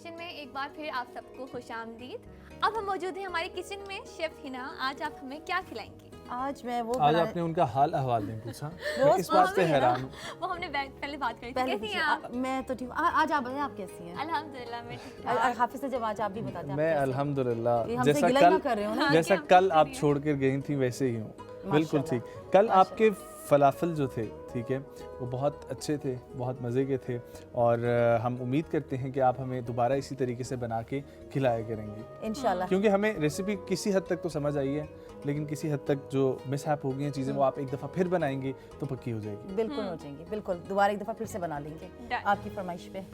Kitchen में एक बार फिर आप सबको खुशामदीद। अब हम मौजूद हैं हमारी किचन में। शेफ हिना, आज आप हमें क्या खिलाएंगी? आज मैं वो आज आपने उनका हाल अहवाल नहीं पूछा। मैं इस बात पे हैरान हूँ। वो हमने पहले बात करी थी। कैसी हैं आप? मैं तो ठीक हूँ। आज आप बताएं, आप कैसी हैं? अल्हम्दुलिल्लाह मैं ठीक ठाक। हाफिज से जब आज आप भी बताते हैं। मैं अल्हम्दुलिल्लाह हमसे जैसा गिला ही ना कल कर रहे हो ना? जैसा कल आप छोड़ कर गई थी वैसे ही हूँ, बिल्कुल ठीक। कल आपके फलाफल जो थे, ठीक है, वो बहुत अच्छे थे, बहुत मज़े के थे और हम उम्मीद करते हैं कि आप हमें दोबारा इसी तरीके से बना के खिलाया करेंगे इंशाल्लाह। क्योंकि हमें रेसिपी किसी हद तक तो समझ आई है, लेकिन किसी हद तक जो मिसहैप हो गई हैं चीज़ें वो आप एक दफ़ा फिर बनाएंगे तो पक्की हो जाएगी। बिल्कुल हो जाएंगी, बिल्कुल दोबारा एक दफ़ा फिर से बना लेंगे आपकी फरमाइश पे।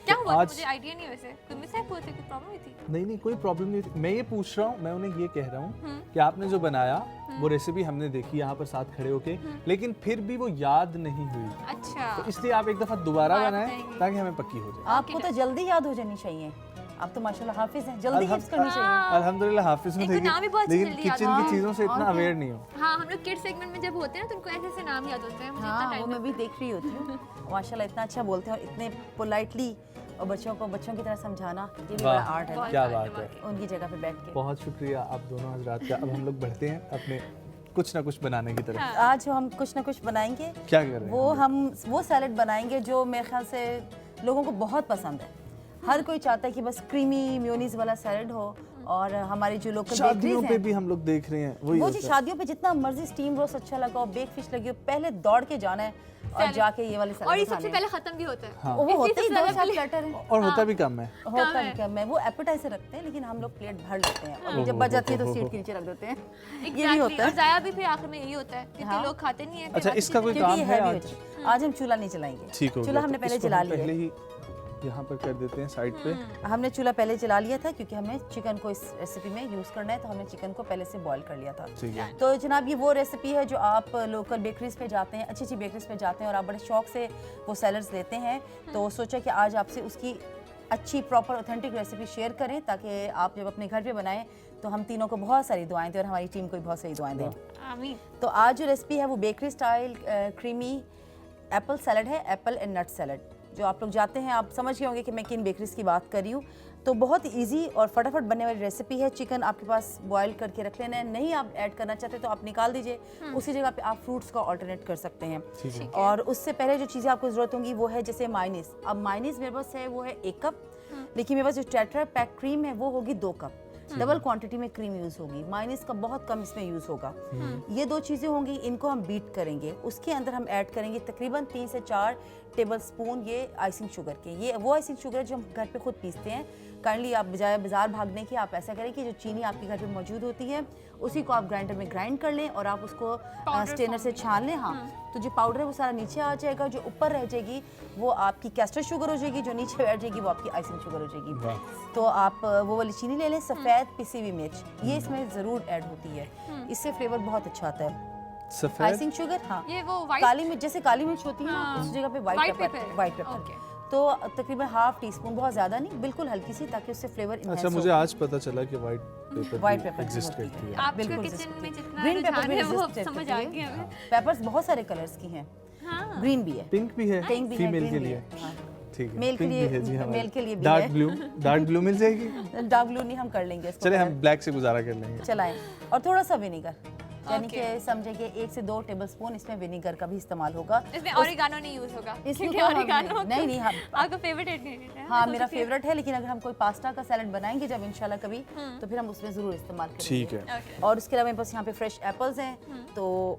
क्या हुआ? आज- मुझे आइडिया नहीं। वैसे कोई मिसहैप हुआ था, कोई प्रॉब्लम हुई थी? नहीं, कोई प्रॉब्लम नहीं थी। मैं ये पूछ रहा हूँ, मैं उन्हें ये कह रहा हूँ कि आपने जो बनाया वो रेसिपी हमने देखी यहाँ पर साथ खड़े होके, लेकिन फिर भी वो याद नहीं हुई, अच्छा, तो इसलिए आप एक दफ़ा दोबारा बनाएं बताएंगे। ताकि हमें पक्की हो जाए। आपको तो जल्दी याद हो जानी चाहिए। आप तो माशाल्लाह हाफिज हैं, जल्दी हिफ्स करनी चाहिए। अल्हम्दुलिल्लाह हाफिज हूँ, एक तो नाम भी बहुत लेकिन जल्दी याद किचन आता की है। चीज़ों से इतना और अवेयर नहीं हूँ। हाँ, हम लोग किड्स सेगमेंट में जब होते हैं ना तो उनको ऐसे ऐसे नाम याद होते हैं। मुझे इतना हाँ, वो टाइम मैं भी देख रही होती हूँ। माशाल्लाह इतना अच्छा बोलते हैं और इतने पोलाइटली, और बच्चों को बच्चों की तरह समझाना, ये भी बड़ा वाह, आर्ट है ना, क्या बात है। उनकी जगह पे बैठ के। बहुत शुक्रिया आप दोनों हजरात का। अब हम लोग बढ़ते हैं अपने कुछ ना कुछ बनाने की तरफ। आज हम कुछ ना कुछ बनाएंगे। क्या कर रहे हैं वो हम वो सैलेड बनाएंगे जो मेरे ख्याल से लोगों को बहुत पसंद है। हर कोई चाहता है कि बस क्रीमी मेयोनीज वाला सैलेड हो, और हमारी जो लोकल शादियों बेकरीज पे हैं भी हम लोग देख रहे हैं वही वो होता जी, है। शादियों पे जितना मर्जी स्टीम रोस्ट अच्छा लगा हो, बेक फिश लगी हो, पहले दौड़ के जाना है और जाके ये वाले और ये सैलेड सबसे खाने पहले खत्म भी होता है। हाँ। वो होते ही सबसे दो ज्यादा चार पहले- प्लेटर है, और होता भी कम है। होता भी कम है। वो एपेटाइजर रखते हैं, लेकिन हम लोग प्लेट भर लेते हैं और जब बच जाती है तो सीट के नीचे रख देते हैं। ये भी Exactly, होता और है। जाया भी फिर आखिर में यही होता है क्योंकि हाँ। लोग खाते नहीं है। अच्छा, इसका कोई क्योंकि काम ये है हैवी हो आज? जाता है। आज हम चूल्हा नहीं जलाएंगे। ठीक हो चूल्हा गया, हमने तो पहले इसको जला हम लिया पहले है। ही यहाँ पर कर देते हैं साइड पे। हमने चूल्हा पहले जला लिया था क्योंकि हमें चिकन को इस रेसिपी में यूज़ करना है, तो हमने चिकन को पहले से बॉईल कर लिया था। ठीक है। तो जनाब, ये वो रेसिपी है जो आप लोकल बेकरीज पे जाते हैं, अच्छी अच्छी बेकरीज पे जाते हैं और आप बड़े शौक से वो सैलड्स लेते हैं। तो सोचा कि आज आपसे उसकी अच्छी प्रॉपर ऑथेंटिक रेसिपी शेयर करें, ताकि आप जब अपने घर पे बनाएं तो हम तीनों को बहुत सारी दुआएं दें और हमारी टीम को भी बहुत सारी दुआएं दें। आमीन। तो आज जो रेसिपी है वो bakery style creamy Apple salad है, एप्पल एंड नट सैलड। जो आप लोग जाते हैं, आप समझ गए होंगे कि मैं किन बेकरीज की बात कर रही हूँ। तो बहुत इजी और फटाफट बनने वाली रेसिपी है। चिकन आपके पास बॉईल करके रख लेना है, नहीं आप ऐड करना चाहते तो आप निकाल दीजिए। उसी जगह पे आप फ्रूट्स का ऑल्टरनेट कर सकते हैं। ठीक है। और उससे पहले जो चीज़ें आपको ज़रूरत होंगी वो है जैसे मायनीस। अब मायनीस मेरे पास है वो है 1 कप, लेकिन मेरे पास जो टेट्रा पैक क्रीम है वो होगी 2 कप। डबल क्वांटिटी में क्रीम यूज़ होगी, मायनीस का बहुत कम इसमें यूज़ होगा। ये 2 चीज़ें होंगी, इनको हम बीट करेंगे। उसके अंदर हम ऐड करेंगे तकरीबन 3 से 4 टेबल स्पून ये आइसिंग शुगर के। ये वो आइसिंग शुगर है जो हम घर पे खुद पीसते हैं। काइंडली आप बजाय बाजार भागने के आप ऐसा करें कि जो चीनी आपके घर पे मौजूद होती है उसी को आप ग्राइंडर में ग्राइंड कर लें और आप उसको स्ट्रेनर से छान लें। हाँ, तो जो पाउडर है वो सारा नीचे आ जाएगा, जो ऊपर रह जाएगी वो आपकी कैस्टर शुगर हो जाएगी, जो नीचे बैठ जाएगी वो आपकी आइसिंग शुगर हो जाएगी। तो आप वो वाली चीनी ले लें। सफ़ेद पिसी हुई मिर्च ये इसमें ज़रूर ऐड होती है, इससे फ्लेवर बहुत अच्छा आता है। सफेद आइसिंग शुगर, हाँ, ये वो white- काली मिर्च, जैसे काली मिर्च होती है ना, उस जगह पे White white pepper। Paper, white paper. Okay। तो तकरीबन ½ टीस्पून, बहुत ज़्यादा नहीं, बिल्कुल हल्की सी, ताकि उससे फ्लेवर अच्छा, मुझे आज पता चला कि white white paper paper exist करती है। आपके बिल्कुल किचन exist में करती है। जितना ग्रीन पेपर रुझान भी है वो exist समझ करती आ है। गया हमें। पेपर्स बहुत सारे कलर्स की हैं, हाँ। ग्रीन भी है, पिंक भी है, पिंक भी है, फीमेल ग्रीन के भी लिए। है। हाँ। ठीक है, मेल के पिंक लिए- भी है जी हमारे। मेल के लिए भी डार्क है। ब्लू, डार्क ब्लू मिल जाएगी। डार्क ब्लू नहीं, हम कर लेंगे इसको चले कलर। हम ब्लैक से गुजारा कर लेंगे। चलाएं। और थोड़ा सा विनीगर, यानी Okay। कि समझे कि 1 से 2 टेबलस्पून इसमें विनीगर का भी इस्तेमाल होगा। इसमें ओरिगानो नहीं यूज होगा इसमें क्योंकि तो हम- ओरिगानो नहीं, नहीं, हाँ। आपका फेवरेट इंग्रेडिएंट है। हाँ, मैं मेरा सोचती थी- फेवरेट है, लेकिन अगर हम कोई पास्ता का सैलड बनाएंगे जब इंशाल्लाह कभी, तो फिर हम उसमें ज़रूर इस्तेमाल करेंगे। ठीक है। Okay। और उसके अलावा मेरे पास यहाँ पे फ्रेश एप्पल्स हैं, तो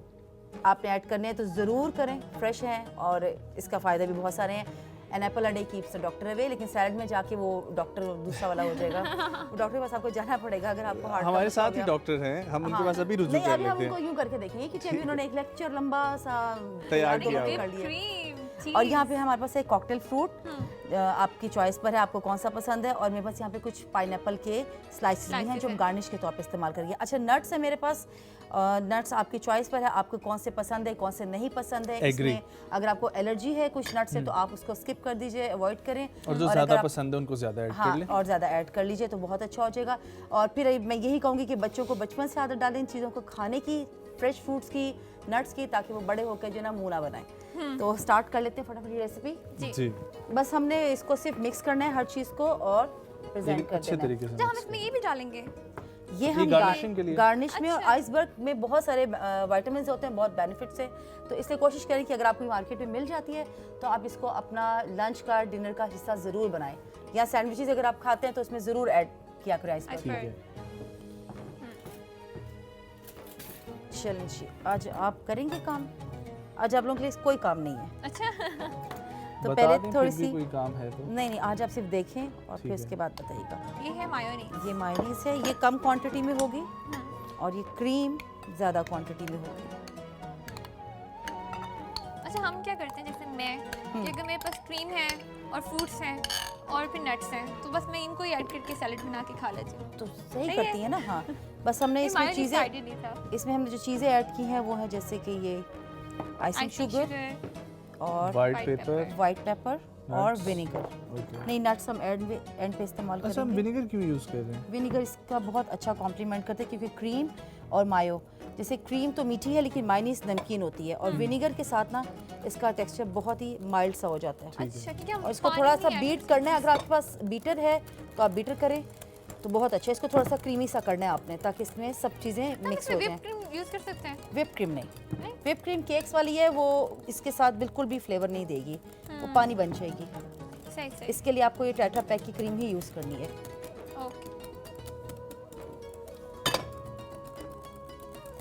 आपने ऐड करने हैं तो ज़रूर करें, फ्रेश हैं और इसका फ़ायदा भी बहुत सारे हैं। An apple a day keeps the doctor away, लेकिन सैलड में जाके वो डॉक्टर दूसरा वाला हो जाएगा। वो डॉक्टर के पास आपको जाना पड़ेगा अगर आपको हार्ट हमारे साथ ही डॉक्टर हैं, हम उनके पास अभी रुजू नहीं, कर अभी हम लेते उनको हैं। यूं करके देखेंगे कि अभी उन्होंने एक लेक्चर लंबा सा तैयार दोनों किया के हुआ। कर लिए। क्रीम और यहाँ पे हमारे पास है कॉकटेल फ्रूट, आपकी चॉइस पर है आपको कौन सा पसंद है। और मेरे पास यहाँ पे कुछ पाइनएप्पल के स्लाइसेस भी हैं जो हम गार्निश के तौर पे इस्तेमाल करेंगे। अच्छा, नट्स है मेरे पास, नट्स आपकी चॉइस पर है, आपको कौन से पसंद है कौन से नहीं पसंद है। इसमें अगर आपको एलर्जी है कुछ नट्स से तो आप उसको स्किप कर दीजिए, अवॉइड करें। और जो ज़्यादा पसंद है उनको ज़्यादा ऐड कर लें। और ज़्यादा ऐड कर लीजिए तो बहुत अच्छा हो जाएगा। और फिर मैं यही कहूँगी कि बच्चों को बचपन से आदत डालें इन चीज़ों को खाने की, फ्रेश फ्रूट्स की, नट्स की, ताकि वो बड़े होकर जो ना मुंह ना बनाए। तो स्टार्ट कर लेते हैं फटाफट ये रेसिपी। जी बस हमने इसको सिर्फ मिक्स करना है हर चीज़ को और प्रेजेंट लेकिन कर अच्छे देना है। तरीके से अच्छा हम mix इसमें ये भी डालेंगे? ये हम garnishing के लिए। गार्निश में और अच्छा। आइसबर्ग में बहुत सारे विटामिन होते हैं, बहुत बेनिफिट्स हैं। तो इसलिए कोशिश करें कि अगर आपको मार्केट में मिल जाती है तो आप इसको अपना लंच का, डिनर का हिस्सा ज़रूर बनाएं। या सैंडविचेस अगर आप खाते हैं तो उसमें ज़रूर ऐड किया करें आइसबर्ग। ठीक है। चलें जी, आज आप करेंगे काम। आज आप लोगों के लिए कोई काम नहीं है। अच्छा तो बता पहले दें थोड़ी फिर भी सी कोई काम है तो। नहीं, आज आप सिर्फ देखें और फिर है। उसके बाद बताइएगा। ये है मायोनीज। ये मायोनीज है, ये कम क्वांटिटी में होगी और ये क्रीम ज़्यादा क्वांटिटी में होगी। अच्छा हम क्या करते हैं, जैसे मैं कि अगर मेरे पास क्रीम है और फ्रूट्स हैं और फिर नट्स हैं तो बस मैं इनको ही ऐड करके सैलेड बना के खा लेती हूँ। तो सही सही करती है ना। हाँ, बस हमने इसमें मायोनीज चीज़ें, आइडिया नहीं था। इसमें हमने जो चीज़ें ऐड की हैं वो है जैसे कि ये आइसिंग शुगर और white white paper. White paper और Nuts। विनेगर। ओके। नहीं, नट्स हम एंड पे इस्तेमाल अच्छा हम करेंगे। विनेगर क्यों यूज कर रहे हैं? विनेगर इसका बहुत अच्छा कॉम्प्लीमेंट करते हैं क्योंकि क्रीम और मायो, जैसे क्रीम तो मीठी है लेकिन मायोनीज नमकीन होती है और विनेगर के साथ ना इसका टेक्सचर बहुत ही माइल्ड सा हो जाता है। अच्छा क्योंकि हम और इसको पानी थोड़ा नहीं सा add बीट कर करना है। अगर आपके पास बीटर है तो आप बीटर करें तो बहुत अच्छा है। इसको थोड़ा सा क्रीमी सा करना है आपने, ताकि इसमें सब चीज़ें सकते। मिक्स हम हो इसमें जाएं। whipped cream यूज कर सकते हैं? व्हिप क्रीम नहीं, नहीं? व्हिप क्रीम केक्स वाली है, वो इसके साथ बिल्कुल भी फ्लेवर नहीं देगी, वो पानी बन जाएगी। सही सही। इसके लिए आपको ये टेट्रा पैक की क्रीम ही यूज़ करनी है। ओके।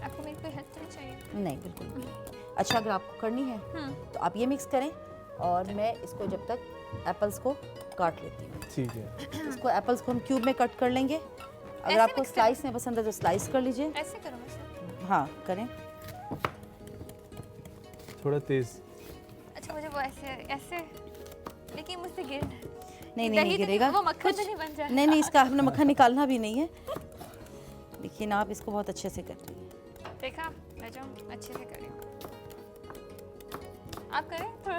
आपको मेरी कोई हेल्प नहीं चाहिए? नहीं, बिल्कुल भी। अच्छा, अगर आपको करनी है तो आप ये मिक्स करें और मैं इसको जब तक एप्पल्स को काट लेती हूँ। ठीक है। इसको एप्पल्स को हम क्यूब में कट कर लेंगे। अगर ऐसे आपको mix स्लाइस में पसंद है तो स्लाइस कर लीजिए। ऐसे करो मुझसे। हाँ, करें। थोड़ा तेज। अच्छा मुझे वो ऐसे ऐसे, लेकिन मुझसे गिर नहीं, दही नहीं तो गिरेगा। वो मक्खन तो कुछ- नहीं बन जाए। नहीं, नहीं, इसका आपने मक्खन निकालना भी नहीं है, लेकिन आप इसको बहुत अच्छे से कर रही देखा, मैं जो अच्छे से कर रही हूँ। आप करें थोड़ा,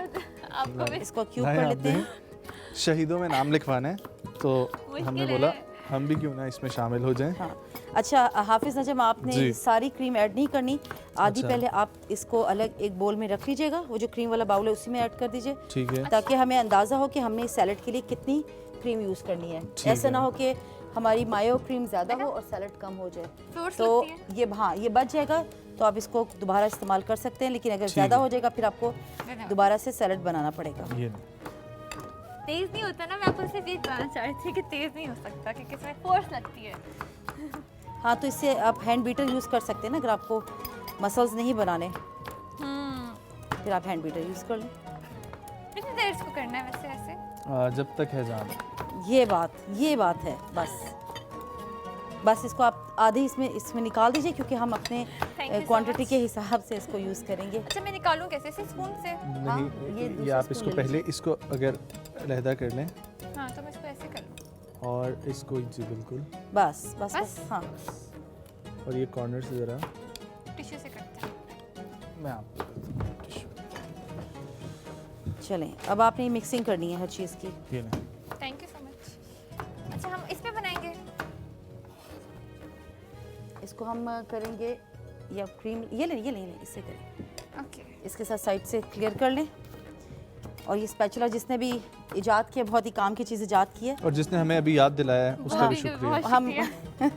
आपको भी इसको क्यूब लाएं कर आप लेते हैं। दें। शहीदों में नाम लिखवाना है तो मुश्किल हमने बोला है। हम भी क्यों ना इसमें शामिल हो जाएं। हाँ, अच्छा हाफिज नजम, आपने जी। सारी क्रीम ऐड नहीं करनी। आधी अच्छा। पहले आप इसको अलग एक बोल में रख लीजिएगा, वो जो क्रीम वाला बाउल है उसी में ऐड कर दीजिए, ठीक है। ताकि हमें अंदाज़ा हो कि हमने सैलेड के लिए कितनी क्रीम यूज़ करनी है। ठीक ऐसा है। ना हो कि हमारी मायो क्रीम ज़्यादा हो और सैलेड कम हो जाए। फ्रूट्स तो लगती है। ये, हाँ, ये बच जाएगा तो आप इसको दोबारा इस्तेमाल कर सकते हैं, लेकिन अगर ठीक ज़्यादा है। हो जाएगा फिर आपको धन्यवाद। दोबारा से सैलेड बनाना पड़ेगा। ये तेज नहीं होता ना, मैं आपको सिर्फ ये बताना चाह रही थी कि तेज नहीं हो सकता क्योंकि इसमें फोर्स लगती है। हाँ, तो इससे आप हैंड बीटर यूज़ कर सकते हैं ना, अगर आपको मसल्स नहीं बनाने फिर आप हैंड बीटर यूज़ कर लें। कितनी देर इसको करना है वैसे ऐसे? जब तक है जान। ये बात है। बस इसको आप आधे इसमें निकाल दीजिए क्योंकि हम अपने Thank you so quantity much. के हिसाब से इसको यूज़ करेंगे। अच्छा मैं निकालूं कैसे, इसे स्पून से? हाँ, नहीं ये ये दूसरा आप स्पून इसको ले पहले इसको अगर अलहदा कर लें हाँ तो मैं इसको ऐसे कर लूँ। और इसको जी बिल्कुल, बस बस? हाँ। और ये कॉर्नर से ज़रा टिश्यू से करते हैं। मैं आपको चलें, अब आपने मिक्सिंग करनी है हर चीज़ की। ये नहीं। Thank you so much. अच्छा हम इस पे बनाएंगे? इसको हम करेंगे या क्रीम, ये लें, इससे करें। ओके। इसके साथ साइड से क्लियर कर लें। और ये स्पैचुला जिसने भी इजाद किया, बहुत ही काम की चीज़ इजाद की है। और जिसने हमें अभी याद दिलाया है उसका भी बहुत शुक्रिया। हम शुक्रिया।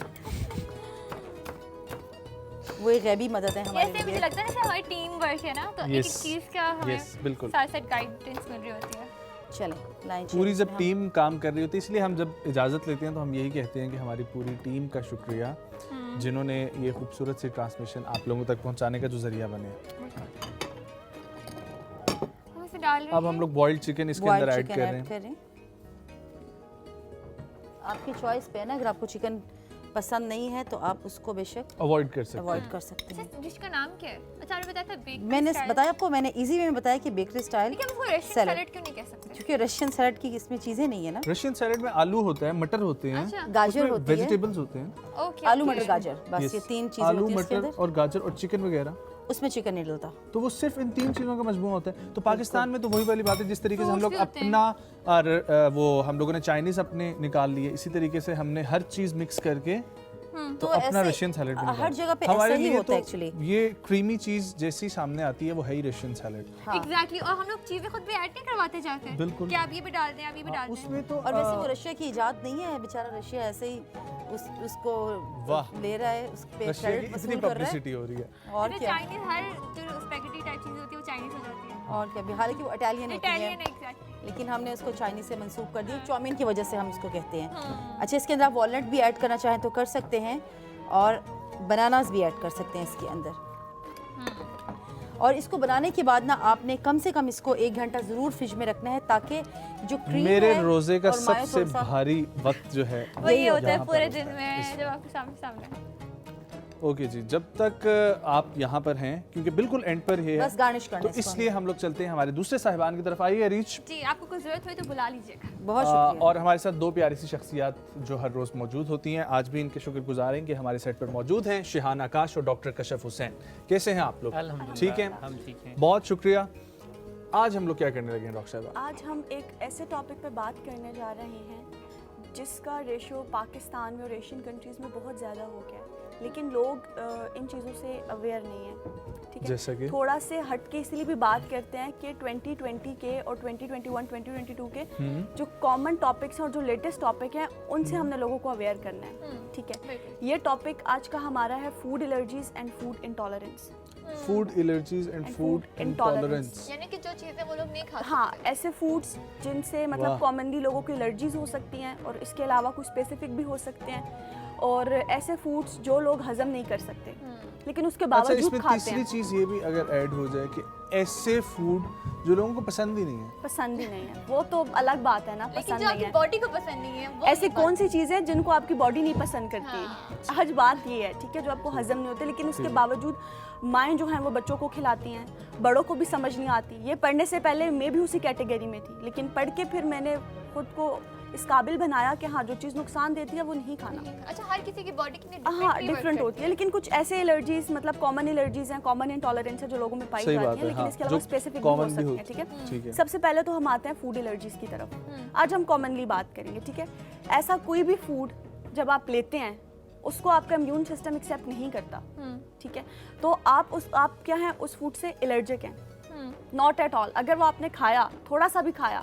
वो एक गैबी मदद है हमारे ऐसे मुझे लिए। लगता है जैसे हमारी टीम वर्क है ना, तो एक Yes. एक चीज़ का हमें Yes, बिल्कुल। साथ साथ गाइडेंस मिल रही होती है। चलें, लाइन पूरी चेंज जब में हम- टीम काम कर रही होती है, इसलिए हम जब इजाज़त लेते हैं तो हम यही कहते हैं कि हमारी पूरी टीम का शुक्रिया जिन्होंने ये खूबसूरत सी ट्रांसमिशन आप लोगों तक पहुंचाने का जो जरिया बने। हम इसे डाल रहे अब हम लोग बॉइल्ड चिकन इसके बॉइल्ड अंदर ऐड चिकन कर रहे ऐड हैं। करें। आपकी चॉइस पे है ना, अगर आपको चिकन पसंद नहीं है तो आप उसको बेशक अवॉइड कर सकते हैं। अवॉइड कर सकते हैं। अच्छा डिश का नाम क्या है? अच्छा आपने बताया था बेकरी मैंने स्टाइल। बताया आपको, मैंने इजी वे में बताया कि बेकरी स्टाइल, लेकिन हम इसको रशियन सैलेड। सैलेड क्यों नहीं कह सकते? क्योंकि रशियन सैलेड की इसमें चीज़ें नहीं है ना, रशियन सैलेड में आलू होता है, मटर होते हैं, अच्छा गाजर होती है, वेजिटेबल्स होते हैं, ओके। आलू मटर गाजर, बस Yes. ये तीन चीज़ें आलू होती हैं इसके मटर अंदर। और गाजर और चिकन वगैरह, उसमें चिकन नहीं डलता। तो वो सिर्फ इन तीन चीज़ों का मजमू होता है। तो पाकिस्तान में तो वही वाली बात है, जिस तरीके से हम Fruits लोग भी होते हैं। अपना वो हम लोगों ने चाइनीज़ अपने निकाल लिए, इसी तरीके से हमने हर चीज़ मिक्स करके तो अपना रशियन सैलेड बन हर जगह पे हमारे ऐसा ही लिए होता है तो एक्चुअली। ये क्रीमी चीज जैसी सामने आती है वो है ही रशियन सैलेड। एग्जैक्टली, और हम लोग चीजें खुद भी ऐड नहीं करवाते जाते हैं बिल्कुल। कि आप ये भी डाल दें, आप ये भी डाल दें। उसमें तो और वैसे वो रशिया की इजाद नहीं है, बेचारा रशिया ऐसे ही उसको वाह। ले रहा है, उस पे रशिया की क्रेडिट इतनी वसूल कर रहा है। पब्लिसिटी हो रही है। और जैसे क्या, चाइनीज हर जो स्पैगेटी टाइप चीजें होती है वो चाइनीज हो जाती है। और क्या, हालांकि वो इटालियन होती इटालियन है, एग्जैक्टली। लेकिन हमने उसको चाइनीज से मंसूब कर दिया, चाउमीन की वजह से हम उसको कहते हैं। अच्छा, इसके अंदर आप वॉलनट भी ऐड करना चाहें तो कर सकते हैं, और बनानास भी ऐड कर सकते हैं इसके अंदर। और इसको बनाने के बाद ना आपने कम से कम इसको 1 घंटा ज़रूर फ्रिज में रखना है, ताकि जो क्रीम मेरे है रोजे का और मायो सबसे थोड़ा सा- भारी वक्त जो है वो ये होता है यहाँ पर पूरे होता दिन है। में जब आपके सामने सामने। ओके जी, जब तक आप यहाँ पर हैं, क्योंकि बिल्कुल एंड पर ही है, बस गार्निश करना तो है इसको इसलिए हम लोग चलते हैं हमारे दूसरे साहिबान की तरफ। आइए रीच। जी, आपको कुछ जरूरत हुई तो बुला लीजिएगा। बहुत शुक्रिया। और हमारे साथ 2 प्यारी सी शख्सियात जो हर रोज़ मौजूद होती हैं, आज भी इनके शुक्रगुजार हैं कि हमारे सेट पर मौजूद हैं, शिहान आकाश और डॉक्टर कशफ हुसैन। कैसे हैं आप लोग? ठीक हैं, हम ठीक हैं। बहुत शुक्रिया। आज हम लोग क्या करने लगे हैं डॉक्टर साहब? आज हम एक ऐसे टॉपिक पर बात करने जा रहे हैं जिसका रेशो पाकिस्तान में और एशियन कंट्रीज़ में बहुत ज़्यादा हो गया है, लेकिन लोग इन चीज़ों से अवेयर नहीं हैं। ठीक है, जैसा कि? थोड़ा से हट के इसलिए भी बात करते हैं कि 2020 के और 2021 2022 के जो कॉमन टॉपिक्स हैं और जो लेटेस्ट टॉपिक हैं उनसे हमने लोगों को अवेयर करना है। ठीक है, बिल्कुल। ये टॉपिक आज का हमारा है food allergies and food intolerance. Food allergies and food intolerance. यानी कि जो चीजें वो लोग नहीं खाते। हाँ, ऐसे फूड्स जिनसे मतलब वाह। कॉमनली लोगों को एलर्जीज हो सकती हैं और इसके अलावा कुछ स्पेसिफिक भी हो सकते हैं, और ऐसे फूड्स जो लोग हजम नहीं कर सकते लेकिन उसके अच्छा, बावजूद इसमें खाते तीसरी हैं। चीज़ ये भी अगर ऐड हो जाए कि ऐसे फूड जो लोगों को पसंद ही नहीं है। पसंद ही नहीं है, वो तो अलग बात है ना, लेकिन पसंद जो आपकी नहीं है। बॉडी को पसंद नहीं है वो ऐसी नहीं कौन सी चीज़ है जिनको आपकी बॉडी नहीं पसंद करती? हाँ। आज बात ये है, ठीक है, जो आपको हजम नहीं होते, लेकिन उसके बावजूद माएँ जो हैं वो बच्चों को खिलाती हैं, बड़ों को भी समझ नहीं आती। ये पढ़ने से पहले मैं भी उसी कैटेगरी में थी, लेकिन पढ़ के फिर मैंने खुद को इस काबिल बनाया कि हाँ, जो चीज़ नुकसान देती है वो नहीं खाना। अच्छा, हर किसी की बॉडी कितनी हाँ, डिफरेंट होती है, लेकिन कुछ ऐसे एलर्जीज मतलब कॉमन एलर्जीज हैं, कॉमन इंटॉलरेंस है जो लोगों में पाई सही जाती बात हैं, है, लेकिन हाँ, इसके अलावा जो स्पेसिफिक भी हो common भी सकती हैं। होती ठीक है, ठीक है। सबसे पहले तो हम आते हैं फूड एलर्जीज की तरफ। आज हम कॉमनली बात करेंगे। ठीक है, ऐसा कोई भी फूड जब आप लेते हैं उसको आपका इम्यून सिस्टम एक्सेप्ट नहीं करता। ठीक है, तो आप क्या हैं, उस फूड से एलर्जिक हैं। Not at all. अगर वो आपने खाया, थोड़ा सा भी खाया,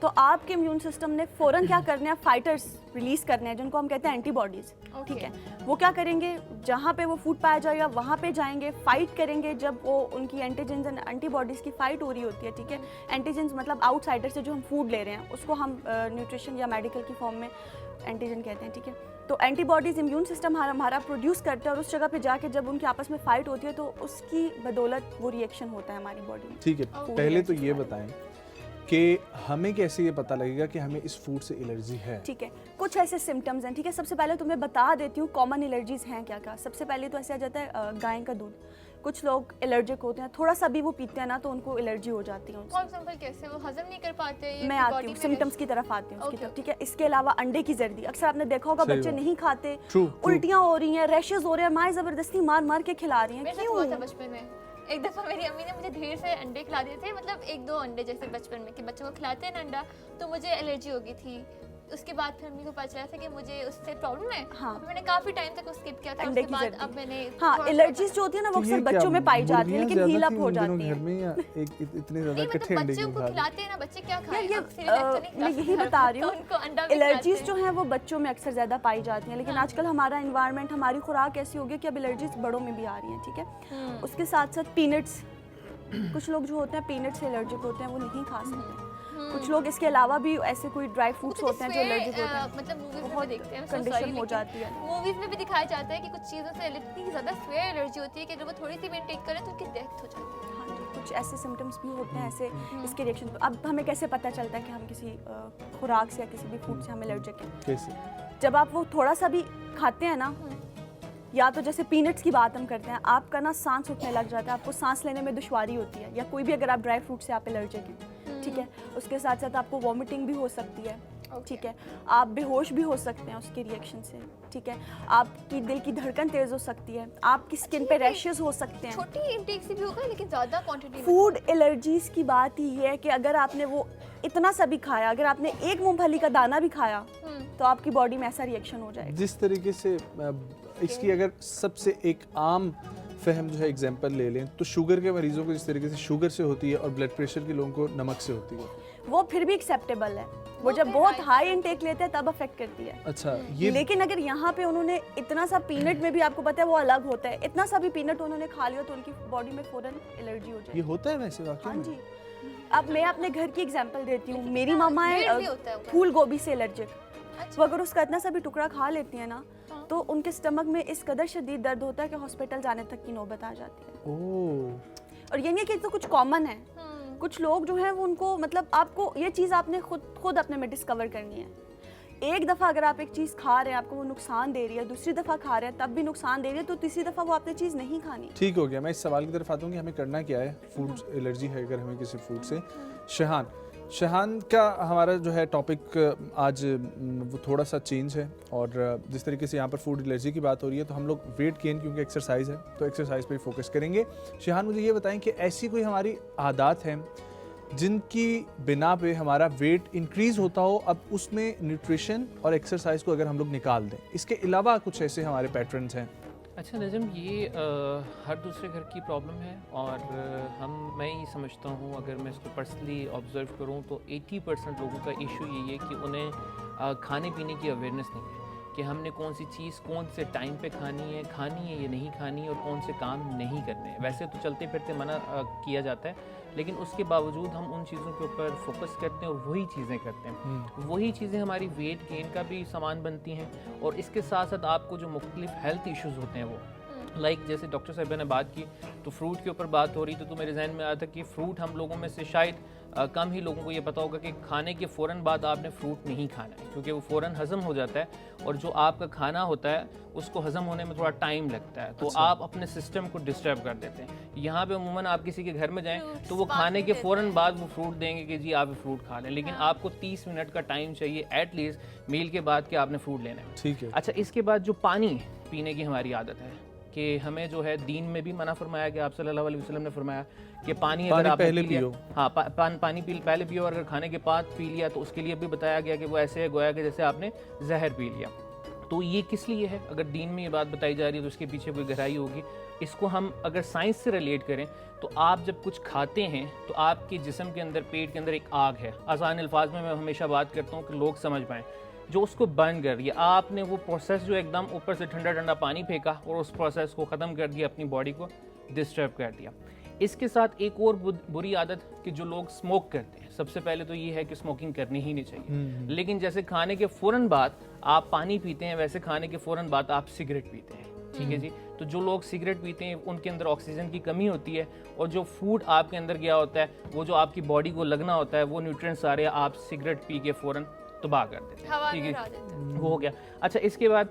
तो आपके इम्यून सिस्टम ने फौरन क्या करना है, फाइटर्स रिलीज करने हैं जिनको हम कहते हैं एंटीबॉडीज। ठीक है, वो क्या करेंगे, जहाँ पे वो फूड पाया जाएगा वहाँ पे जाएंगे, फाइट करेंगे। जब वो उनकी एंटीजेंस एंड एंटीबॉडीज की फाइट हो रही होती है, ठीक है, एंटीजेंस मतलब आउटसाइडर से जो हम फूड ले रहे हैं उसको हम न्यूट्रिशन या मेडिकल की फॉर्म में एंटीजन कहते हैं। ठीक है, तो एंटीबॉडीज इम्यून सिस्टम हमारा प्रोड्यूस करता है, और उस जगह पे जाके जब उनकी आपस में फाइट होती है तो उसकी बदौलत वो रिएक्शन होता है हमारी बॉडी में। ठीक है, पहले तो ये बताएं कि हमें कैसे ये पता लगेगा कि हमें इस फूड से एलर्जी है? ठीक है, कुछ ऐसे सिम्टम्स हैं। ठीक है, सबसे पहले तो मैं बता देती हूँ कॉमन एलर्जीज हैं क्या क्या। सबसे पहले तो ऐसे आ जाता है गाय का दूध। कुछ लोग एलर्जिक होते हैं, थोड़ा सा भी वो पीते हैं ना तो उनको एलर्जी हो जाती है उनसे। फॉर एग्जांपल कैसे वो हजम नहीं कर पाते? ये मैं आती हूँ सिम्टम्स की तरफ आती हूँ उसकी Okay, तरफ। ठीक है, इसके अलावा अंडे की जर्दी, अक्सर आपने देखा होगा सही बच्चे बात। नहीं खाते, True, उल्टियाँ हो रही हैं, रैशेज हो रहे हैं, माएँ जबरदस्ती मार मार के खिला रही हैं। मेरे साथ हुआ था बचपन में। एक दफा मेरी अम्मी ने मुझे ढेर से अंडे खिला दिए थे, मतलब 1-2 अंडे, जैसे बचपन में कि बच्चों को खिलाते हैं ना अंडा, तो मुझे एलर्जी हो गई थी। उसके बाद फिर अम्मी को पता चला था कि मुझे उससे प्रॉब्लम है। हाँ। मैंने काफी टाइम तक उसको स्किप किया था। अंडे उसके की बाद जर्दी। अब मैंने हाँ, थोड़ा-सा एलर्जीज जो होती है ना वो तो ये अक्सर क्या बच्चों में पाई जाती है, मुर्गियां लेकिन ज्यादा हील अप थी हो उन दिनों जाती घर है। में, या इतने ज्यादा नहीं, इकट्ठे मतलब अंडे बच्चों क्यों को खा रहे? खिलाते हैं ना, बच्चे क्या खाएं? यार, ये अब सिर्फ तो नहीं मैं खिलाते यही घर बता पर, रही तो हूँ, उनको अंडा भी एलर्जीज खिलाते जो हैं। हैं वो बच्चों में अक्सर ज़्यादा पाई जाती हैं, लेकिन आजकल हमारा इन्वायरमेंट, हमारी खुराक ऐसी हो गई कि अब एलर्जीज बड़ों में भी आ रही हैं। ठीक है, उसके साथ साथ पीनट्स, कुछ लोग जो होते हैं पीनट से एलर्जिक होते हैं, वो नहीं खा सकते। कुछ लोग इसके अलावा भी ऐसे कोई ड्राई फ्रूट्स होते हैं जो एलर्जिक होते हैं। मतलब मूवीज में बहुत भी देखते हैं, कंडीशन हो जाती है। मूवीज में भी दिखाया जाता है कि कुछ चीज़ों से इतनी ज़्यादा स्वेयर एलर्जी होती है कि अगर वो थोड़ी सी भी टेक करें तो उनकी डेथ हो जाती है। हाँ जी, कुछ ऐसे सिम्टम्स भी होते हैं ऐसे इसके रिएक्शन। अब हमें कैसे पता चलता है कि हम किसी खुराक से या किसी भी फूड से हम एलर्जिक हैं? कैसे? जब आप वो थोड़ा सा भी खाते हैं ना, या तो जैसे पीनट्स की बात हम करते हैं, आपका ना सांस उठने लग जाता है, आपको सांस लेने में दुश्वारी होती है, या कोई भी अगर आप ड्राई फ्रूट से आप एलर्जिक हैं। ठीक है, उसके साथ साथ आपको वॉमिटिंग भी हो सकती है। ठीक है, आप बेहोश भी हो सकते हैं उसके रिएक्शन से। ठीक है, आपकी दिल की धड़कन तेज हो सकती है, आपकी स्किन पे रैशेस हो सकते हैं। छोटी इंटेक से भी होगा, लेकिन ज़्यादा क्वांटिटी में। फूड एलर्जीज की बात ही है कि अगर आपने वो इतना सा भी खाया, अगर आपने एक मूंगफली का दाना भी खाया, तो आपकी बॉडी में ऐसा रिएक्शन हो जाएगा। जिस तरीके से इसकी अगर सबसे एक आम फहम जो है एग्जांपल ले लें तो शुगर के मरीजों को जिस तरीके से शुगर से होती है और ब्लड प्रेशर के लोगों को नमक से होती है, वो फिर भी एक्सेप्टेबल है। वो जब फिर बहुत हाई इनटेक लेते हैं तब अफेक्ट करती है। अच्छा ये लेकिन अगर यहाँ पे उन्होंने इतना सा पीनट में भी, आपको पता है वो अलग होता है, इतना सा भी पीनट उन्होंने खा लिया तो उनकी बॉडी में फौरन एलर्जी हो ये जाएगी। होता है वैसे वाकई हाँ में? जी। अब मैं अपने घर की एग्जांपल देती हूँ। मेरी हाँ, मामा मेरे है भी होता है वो। फूल गोभी से एलर्जिक। अच्छा। वो अगर उसका इतना सा भी टुकड़ा खा लेती है ना, तो उनके स्टमक में इस कदर शदीद दर्द होता है कि हॉस्पिटल जाने तक की नौबत आ जाती है। ओह और ये नहीं है कि तो कुछ कॉमन है, कुछ लोग जो हैं वो उनको, मतलब आपको ये चीज़ आपने खुद अपने में डिस्कवर करनी है। एक दफ़ा अगर आप एक चीज़ खा रहे हैं, आपको वो नुकसान दे रही है, दूसरी दफ़ा खा रहे हैं तब भी नुकसान दे रही है, तो तीसरी दफ़ा वो आपने चीज़ नहीं खानी। ठीक हो गया। मैं इस सवाल की तरफ आता हूँ कि हमें करना क्या है, फूड एलर्जी है अगर हमें किसी फूड से। शहान का हमारा जो है टॉपिक आज वो थोड़ा सा चेंज है, और जिस तरीके से यहाँ पर फूड एलर्जी की बात हो रही है तो हम लोग वेट गेन, क्योंकि एक्सरसाइज है तो एक्सरसाइज पे ही फोकस करेंगे। शहान मुझे ये बताएं कि ऐसी कोई हमारी आदत हैं जिनकी बिना पे हमारा वेट इंक्रीज़ होता हो, अब उसमें न्यूट्रिशन और एक्सरसाइज को अगर हम लोग निकाल दें, इसके अलावा कुछ ऐसे हमारे पैटर्न्स हैं? अच्छा नजम, ये हर दूसरे घर की प्रॉब्लम है, और मैं ये समझता हूँ, अगर मैं इसको पर्सनली ऑब्जर्व करूँ तो 80% लोगों का इशू यही है कि उन्हें खाने पीने की अवेयरनेस नहीं है कि हमने कौन सी चीज़ कौन से टाइम पे खानी है या नहीं खानी है, और कौन से काम नहीं करने हैं। वैसे तो चलते फिरते मना किया जाता है, लेकिन उसके बावजूद हम उन चीज़ों के ऊपर फोकस करते हैं और वही चीज़ें करते हैं। वही चीज़ें हमारी वेट गेन का भी सामान बनती हैं, और इसके साथ साथ आपको जो मुख्तलिफ हेल्थ इश्यूज़ होते हैं वो जैसे डॉक्टर साहब ने बात की तो फ्रूट के ऊपर बात हो रही तो मेरे जहन में आया था कि फ्रूट हम लोगों में से शायद कम ही लोगों को ये पता होगा कि खाने के फ़ौरन बाद आपने फ्रूट नहीं खाना है, क्योंकि वो फ़ौरन हज़म हो जाता है, और जो आपका खाना होता है उसको हज़म होने में थोड़ा टाइम लगता है, तो आप अपने सिस्टम को डिस्टर्ब कर देते हैं। यहाँ पे अमूमन आप किसी के घर में जाएं तो वो खाने के फ़ौरन बाद वो फ्रूट देंगे कि जी आप फ्रूट खा लें, लेकिन आपको 30 मिनट का टाइम चाहिए एटलीस्ट मील के बाद कि आपने फ्रूट लेना है। ठीक है। अच्छा, इसके बाद जो पानी पीने की हमारी आदत है कि हमें जो है दीन में भी मना फरमाया कि आप सल्लल्लाहु अलैहि वसल्लम ने फरमाया कि पानी अगर आप पहले पी लिया, पियो। हाँ पानी पहले पियो, और अगर खाने के बाद पी लिया तो उसके लिए भी बताया गया कि वो ऐसे है गोया कि जैसे आपने जहर पी लिया। तो ये किस लिए है? अगर दीन में ये बात बताई जा रही है तो उसके पीछे कोई गहराई होगी। इसको हम अगर साइंस से रिलेट करें तो आप जब कुछ खाते हैं तो आपके जिस्म के अंदर, पेट के अंदर एक आग है। आसान अल्फाज में मैं हमेशा बात करता हूँ कि लोग समझ पाएँ, जो उसको बर्न कर रही है। आपने वो प्रोसेस जो एकदम ऊपर से ठंडा ठंडा पानी फेंका और उस प्रोसेस को ख़त्म कर दिया, अपनी बॉडी को डिस्टर्ब कर दिया। इसके साथ एक और बुरी आदत कि जो लोग स्मोक करते हैं, सबसे पहले तो ये है कि स्मोकिंग करनी ही नहीं चाहिए, लेकिन जैसे खाने के फ़ौरन बाद आप पानी पीते हैं, वैसे खाने के फ़ौरन बाद आप सिगरेट पीते हैं। ठीक है जी। तो जो लोग सिगरेट पीते हैं उनके अंदर ऑक्सीजन की कमी होती है, और जो फूड आपके अंदर गया होता है, वो जो आपकी बॉडी को लगना होता है, वो न्यूट्रिएंट्स सारे आप सिगरेट पी के फ़ौरन तबाह कर देते हैं। ठीक है, वो हो गया। अच्छा, इसके बाद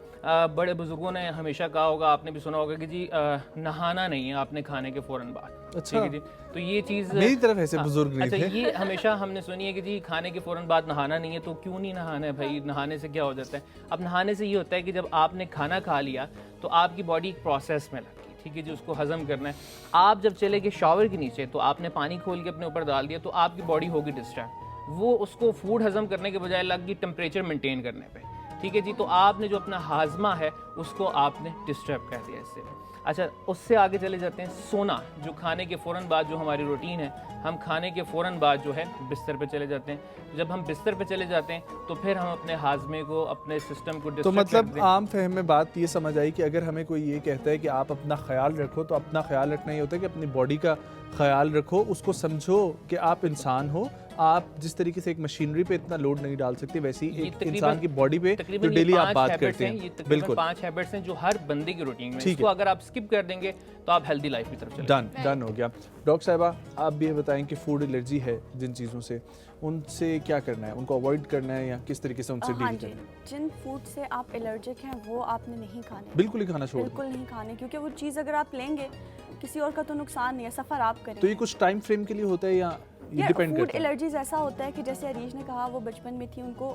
बड़े बुजुर्गों ने हमेशा कहा होगा, आपने भी सुना होगा कि जी नहाना नहीं है आपने खाने के फ़ौरन बाद। अच्छा। ठीक है जी। तो ये चीज़ मेरी तरफ ऐसे बुजुर्ग नहीं अच्छा, थे। ये हमेशा हमने सुनी है कि जी खाने के फ़ौरन बाद नहाना नहीं है। तो क्यों नहीं नहाना है भाई? नहाने से क्या हो जाता है? अब नहाने से ये होता है कि जब आपने खाना खा लिया तो आपकी बॉडी एक प्रोसेस में लगी, ठीक है जी, उसको हजम करना है। आप जब चले गए शावर के नीचे तो आपने पानी खोल के अपने ऊपर डाल दिया, तो आपकी बॉडी होगी डिस्टर्ब। वो उसको फूड हजम करने के बजाय लग गई टेम्परेचर मेंटेन करने पे। ठीक है जी। तो आपने जो अपना हाजमा है उसको आपने डिस्टर्ब कर दिया इससे। अच्छा, उससे आगे चले जाते हैं सोना, जो खाने के फ़ौरन बाद जो हमारी रूटीन है, हम खाने के फ़ौरन बाद जो है बिस्तर पे चले जाते हैं। जब हम बिस्तर पे चले जाते हैं तो फिर हम अपने हाजमे को, अपने सिस्टम को तो डिस्टर्ब मतलब करते हैं। आम फहम में बात ये समझ आई कि अगर हमें कोई ये कहता है कि आप अपना ख्याल रखो, तो अपना ख्याल रखना ये होता है कि अपनी बॉडी का ख्याल रखो, उसको समझो कि आप इंसान हो, आप जिस तरीके से एक मशीनरी पे इतना लोड नहीं डाल सकते, वैसी ये एक इंसान की बॉडी पे जो तकरीबन डेली ये आप 5 बात habits करते हैं, ये हैं। तकरीबन बिल्कुल 5 हैबिट्स हैं जो हर बंदे की रूटीन में। ठीक इसको है। अगर आप स्किप कर देंगे तो आप हेल्दी लाइफ की तरफ चले डन हो गया। डॉक्टर साहिबा, आप भी ये बताएं कि फूड एलर्जी है जिन चीज़ों से, उनसे क्या करना है? उनको अवॉइड करना है या किस तरीके से उनसे हाँ डील जी, करना है? जिन फूड से आप एलर्जिक हैं वो आपने नहीं खाने, बिल्कुल ही खाना छोड़ दें। बिल्कुल नहीं खाने, क्योंकि वो चीज़ अगर आप लेंगे किसी और का तो नुकसान नहीं है, सफ़र आप करें। तो ये कुछ टाइम फ्रेम के लिए होता है या डिपेंड फूड करता है? एलर्जीज ऐसा होता है कि जैसे अरीज ने कहा, वो बचपन में थी, उनको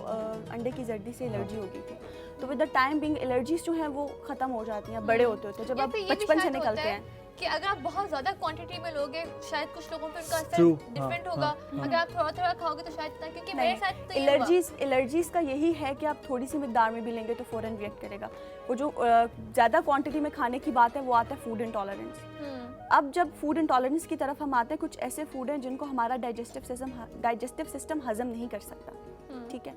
अंडे की जर्दी से एलर्जी हो गई थी, तो with the time being allergies जो हैं वो ख़त्म हो जाती हैं, बड़े होते होते जब या आप फिर ये भी बचपन से शायद होता निकलते है हैं। कि अगर आप बहुत ज़्यादा क्वांटिटी में लोगे शायद कुछ लोगों पे उनका असर True, डिफरेंट हाँ, होगा, हाँ, अगर आप थोड़ा थोड़ा खाओगे तो शायद इतना, क्योंकि मेरे साथ तो ये हुआ। एलर्जीज का यही है कि आप थोड़ी सी मिकदार में भी लेंगे तो फ़ौरन रिएक्ट करेगा। वो जो ज़्यादा क्वांटिटी में खाने की बात है वो आता है फूड इंटॉलरेंस। अब जब फूड इंटॉलरेंस की तरफ हम आते हैं, कुछ ऐसे फूड हैं जिनको हमारा डाइजेस्टिव सिस्टम हजम नहीं कर सकता, ठीक है,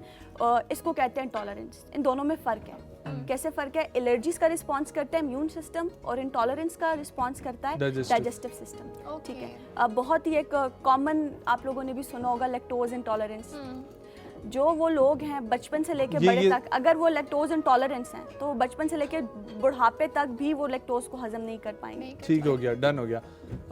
इसको कहते हैं इंटॉलरेंस। इन दोनों में फ़र्क है। कैसे फ़र्क है? एलर्जीज का रिस्पॉन्स करता है इम्यून सिस्टम और इंटॉलरेंस का रिस्पॉन्स करता है डाइजेस्टिव सिस्टम, ठीक है। अब बहुत ही एक कॉमन आप लोगों ने भी सुना होगा लैक्टोज इंटॉलरेंस। जो वो लोग हैं बचपन से लेके बड़े तक, अगर वो लैक्टोज इंटॉलरेंस हैं तो बचपन से लेके बुढ़ापे तक भी वो लैक्टोज को हजम नहीं कर पाएंगे। ठीक हो गया, डन हो गया।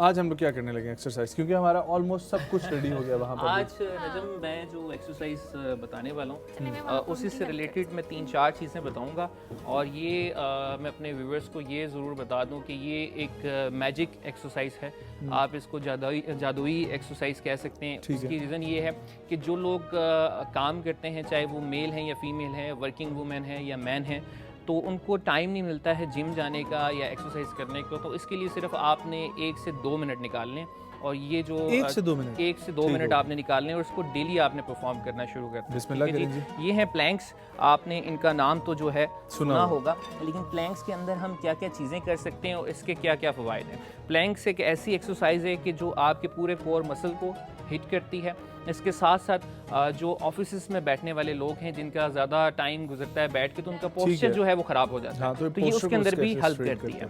आज हम लोग क्या करने लगे? एक्सरसाइज, क्योंकि हमारा ऑलमोस्ट सब कुछ रेडी हो गया वहाँ पर। आज नजम मैं जो एक्सरसाइज बताने वाला हूँ उसी से रिलेटेड मैं 3-4 चीज़ें बताऊँगा, और ये मैं अपने व्यूअर्स को ये ज़रूर बता दूँ कि ये एक मैजिक एक्सरसाइज है। आप इसको जादुई एक्सरसाइज कह सकते हैं। उसकी रीज़न ये है कि जो लोग काम करते हैं, चाहे वो मेल हैं या फीमेल हैं, वर्किंग वुमेन हैं या मैन हैं, तो उनको टाइम नहीं मिलता है जिम जाने का या एक्सरसाइज करने को, तो इसके लिए सिर्फ आपने 1 से 2 मिनट निकालने, और ये जो 1 से 2 मिनट 1 से 2 मिनट आपने निकालने और इसको डेली आपने परफॉर्म करना शुरू करना। बिस्मिल्लाह करें जी। ये हैं प्लैंक्स। आपने इनका नाम तो जो है सुना होगा। होगा, लेकिन प्लैंक्स के अंदर हम क्या क्या चीज़ें कर सकते हैं और इसके क्या क्या फ़वाइद हैं। प्लैंक्स एक ऐसी एक्सरसाइज है कि जो आपके पूरे कोर मसल को हिट करती है। इसके साथ साथ जो ऑफिस में बैठने वाले लोग हैं जिनका ज़्यादा टाइम गुजरता है बैठ के, तो उनका पोस्चर जो है वो ख़राब हो जाता है, तो ये उसके अंदर भी हेल्प करती है।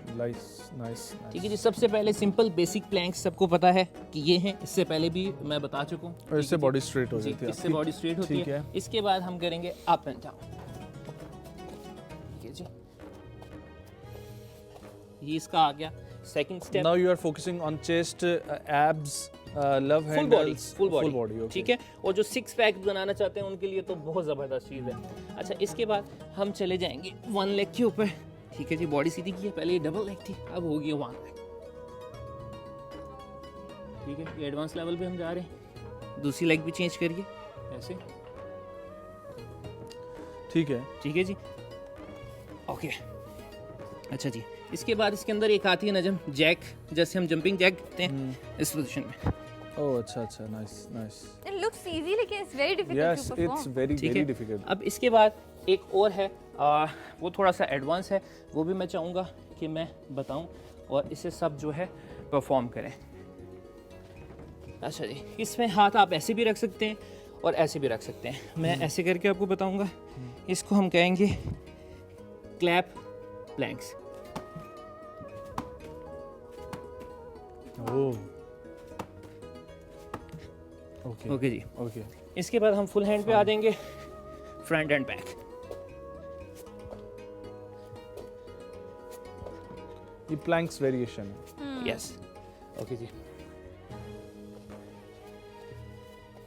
ठीक है जी। सबसे पहले सिंपल बेसिक प्लैंक्स सबको पता है कि ये हैं, इससे पहले भी मैं बता चुका हूँ। और इससे बॉडी स्ट्रेट हो जाती है, इससे बॉडी स्ट्रेट होती है। इसके बाद हम करेंगे अप एंड डाउन। ठीक है जी, ये इसका आ गया second step. Now you are focusing on chest, abs, love handles, full body, okay. ठीक है। और जो 6 पैक बनाना चाहते हैं उनके लिए तो बहुत ज़बरदस्त चीज़ है। अच्छा, इसके बाद हम चले जाएंगे 1 लेग के ऊपर। ठीक है जी, बॉडी सीधी की है, पहले ये डबल लेग थी, अब होगी 1 लेग। ठीक है, ये एडवांस लेवल पे हम जा रहे हैं। दूसरी लेग भी चेंज करिए ऐसे। ठीक है जी, ओके। अच्छा जी, इसके बाद इसके अंदर एक आती है नजम जैक, जैसे हम जंपिंग जैक करते हैं इस पोजीशन में। ओह अच्छा, नाइस। It looks easy लेकिन it's very difficult Yes, to perform. it's very difficult. अब इसके बाद एक और है, वो थोड़ा सा एडवांस है, वो भी मैं चाहूँगा कि मैं बताऊँ और इसे सब जो है परफॉर्म करें। अच्छा जी, इसमें हाथ आप ऐसे भी रख सकते हैं और ऐसे भी रख सकते हैं। मैं ऐसे करके आपको बताऊँगा। इसको हम कहेंगे क्लैप प्लैंक्स। ओके जी, ओके। इसके बाद हम फुल हैंड पे आ जाएंगे, फ्रंट एंड बैक। ये प्लैंक्स वेरिएशन। यस, ओके जी।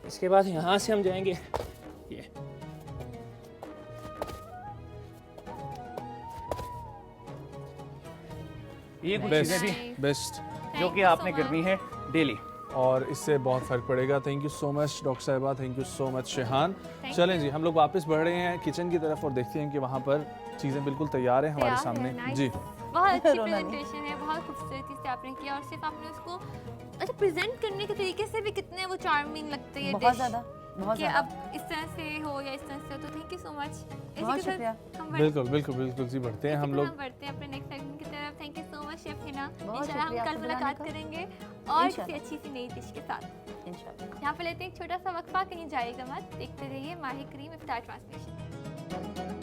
इसके बाद यहाँ से हम जाएंगे ये कुछ चीज़ें भी बेस्ट जो कि आपने करनी है डेली, और इससे बहुत फ़र्क पड़ेगा। Thank you so much doctor साहिबा, thank you so much Shehan. चलें जी, हम लोग वापस बढ़ रहे हैं किचन की तरफ और देखते हैं कि वहाँ पर चीज़ें बिल्कुल तैयार हैं हमारे सामने। जी, बहुत अच्छी प्रेजेंटेशन है, बहुत खूबसूरती से आपने किया, और सिर्फ आपने उसको अच्छा प्रेजेंट करने के तरीके से भी कितने वो चार्मिंग लगते हैं, बहुत ज़्यादा कि अब इस तरह से हो या इस तरह से हो। तो थैंक यू सो मच। बहुत शुक्रिया। बिल्कुल जी, बढ़ते हैं हम लोग। बढ़ते हैं अपने नेक्स्ट सेगमेंट की तरफ। Thank you so much chef Hina. इंशाल्लाह हम कल मुलाकात करेंगे और किसी अच्छी सी नई डिश के साथ इंशाल्लाह। यहाँ पे लेते हैं एक छोटा सा वक्फा, कहीं जाएगा मत, देखते रहिए माही करीम इफ्तार ट्रांसमिशन।